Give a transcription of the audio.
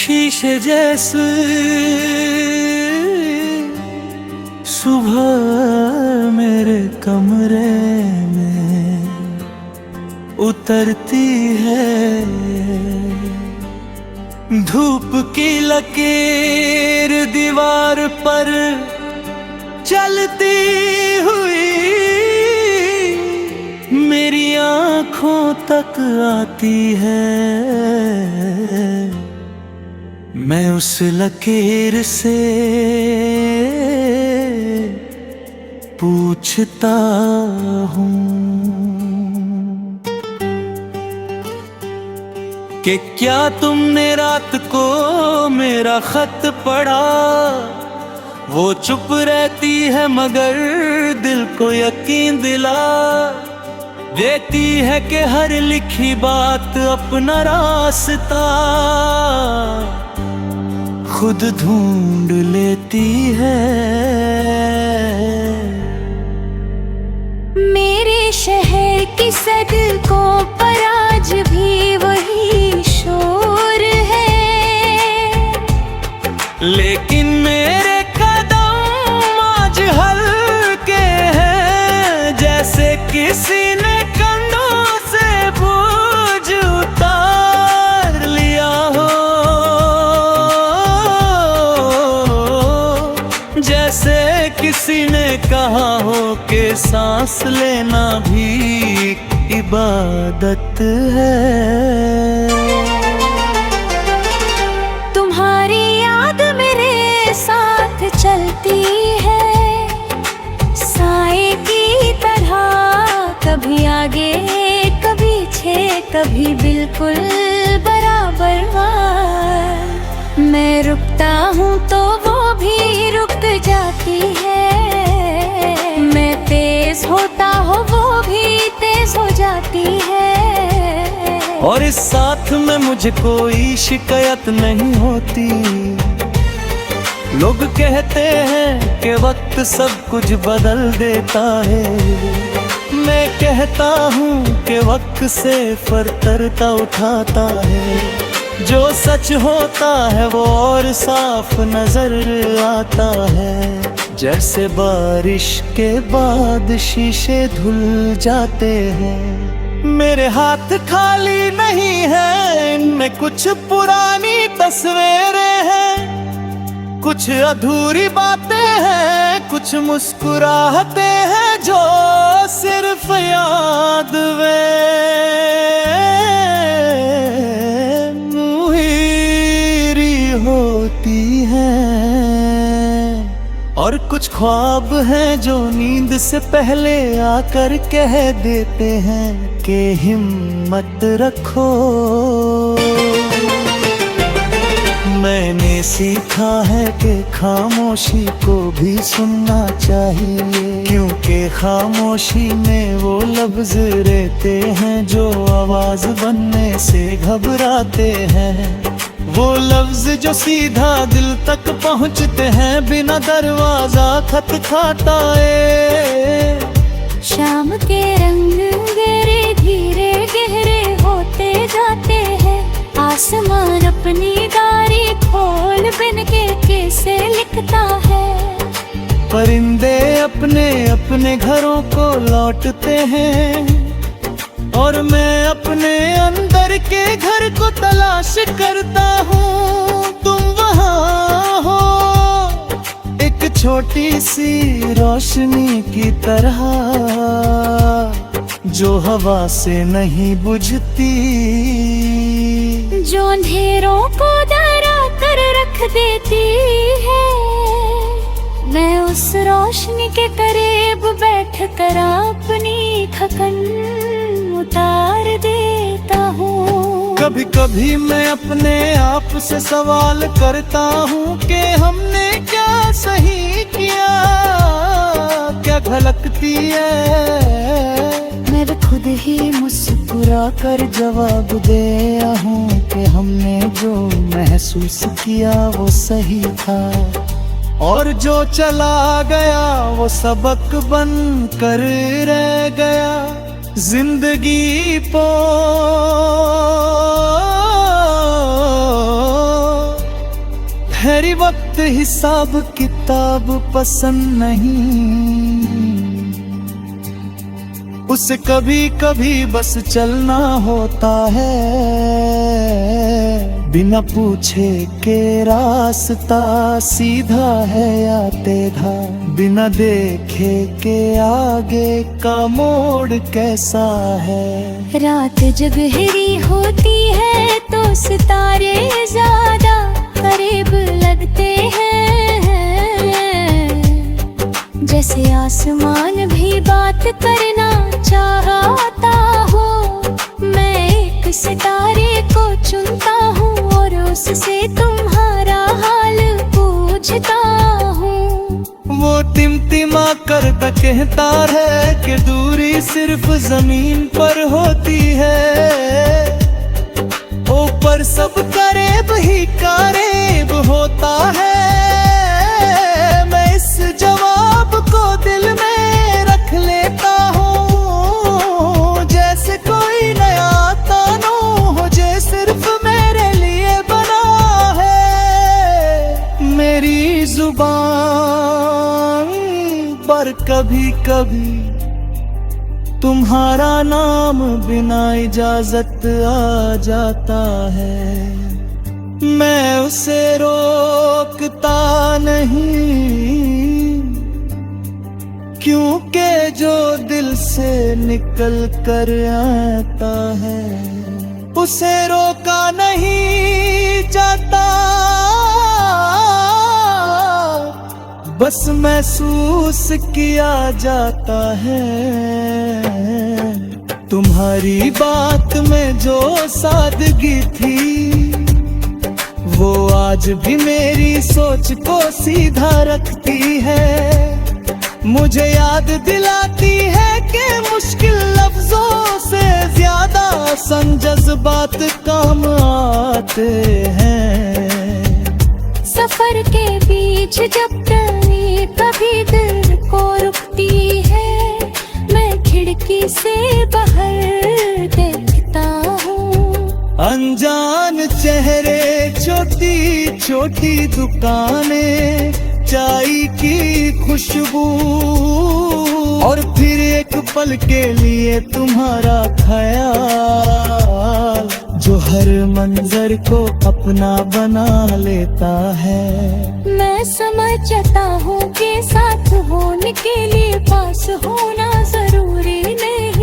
शीशे जैसे सुबह मेरे कमरे में उतरती है, धूप की लकीर दीवार पर चलती हुई मेरी आँखों तक आती है। मैं उस लकीर से पूछता हूँ कि क्या तुमने रात को मेरा खत पढ़ा। वो चुप रहती है मगर दिल को यकीन दिला देती है कि हर लिखी बात अपना रास्ता खुद ढूंढ लेती है। मेरे शहर की सड़कों पर आज भी वही शोर है, लेकिन मेरे कदम आज हल्के हैं, जैसे किसी ने कंधों से बोझ उतार लिया हो। जैसे किसी ने कहा हो कि सांस लेना भी इबादत है। तुम्हारी याद मेरे साथ चलती है साए की तरह, कभी आगे कभी पीछे कभी बिल्कुल बराबर। मैं रुकता हूँ तो वो भी रुक जाती है, मैं तेज होता हूँ वो भी तेज हो जाती है। और इस साथ में मुझे कोई शिकायत नहीं होती। लोग कहते हैं कि वक्त सब कुछ बदल देता है, मैं कहता हूँ कि वक्त से फरतरता उठाता है। जो सच होता है वो और साफ नजर आता है, जैसे बारिश के बाद शीशे धुल जाते हैं। मेरे हाथ खाली नहीं है, इनमें कुछ पुरानी तस्वीरें हैं, कुछ अधूरी बातें हैं, कुछ मुस्कुराहते हैं जो सिर्फ याद वे होती हैं। और कुछ ख्वाब हैं जो नींद से पहले आकर कह देते हैं कि हिम्मत रखो। मैंने सीखा है कि खामोशी को भी सुनना चाहिए, क्योंकि खामोशी में वो लफ्ज रहते हैं जो आवाज बनने से घबराते हैं। वो लफ्ज जो सीधा दिल तक पहुँचते हैं बिना दरवाजा खटखटाए। शाम के रंग गहरे धीरे गहरे होते जाते हैं, आसमान अपनी डायरी खोल बिन के कैसे लिखता है। परिंदे अपने अपने घरों को लौटते हैं और मैं अपने अंदर के घर को तलाश करता हूँ। तुम वहाँ हो एक छोटी सी रोशनी की तरह, जो हवा से नहीं बुझती, जो अंधेरों को डरा कर रख देती है। मैं उस रोशनी के करीब बैठ कर अपनी थकन उतार देता हूँ। कभी कभी मैं अपने आप से सवाल करता हूँ कि हमने क्या सही किया, क्या गलती है। मैं खुद ही मुस्कुरा कर जवाब दे हूँ कि हमने जो महसूस किया वो सही था, और जो चला गया वो सबक बन कर रह गया। जिंदगी हिसाब किताब पसंद नहीं, उसे कभी कभी बस चलना होता है, बिना पूछे के रास्ता सीधा है या टेढ़ा, बिना देखे के आगे का मोड़ कैसा है। रात जब गहरी होती है तो सितारे ज्यादा करीब लगते हैं, जैसे आसमान भी बात करना चाहता हो। मैं एक सितारे को चुनता हूँ और उससे तुम्हारा हाल पूछता हूँ। वो टिमटिमा कर कहता है कि दूरी सिर्फ जमीन पर होती है, ऊपर सब करीब ही करीब होता है। मैं इस जवाब को दिल में रख लेता हूँ, जैसे कोई नया तानो हो जो सिर्फ मेरे लिए बना है। मेरी जुबान पर कभी कभी तुम्हारा नाम बिना इजाजत आ जाता है, मैं उसे रोकता नहीं, क्योंकि जो दिल से निकल कर आता है उसे रोका नहीं जाता। बस महसूस किया जाता है तुम्हारी बात में जो सादगी थी, वो आज भी मेरी सोच को सीधा रखती है। मुझे याद दिलाती है कि मुश्किल लफ्जों से ज्यादा आसान जज्बात काम आते हैं। सफर के बीच जब ट्रेन कभी दिल को रुकती है, मैं खिड़की से बाहर देखता हूँ। अनजान चेहरे, छोटी छोटी दुकानें, चाय की खुशबू, और फिर एक पल के लिए तुम्हारा ख्याल जो हर मंजर को अपना बना लेता है। मैं समझता हूँ कि साथ होने के लिए पास होना जरूरी नहीं।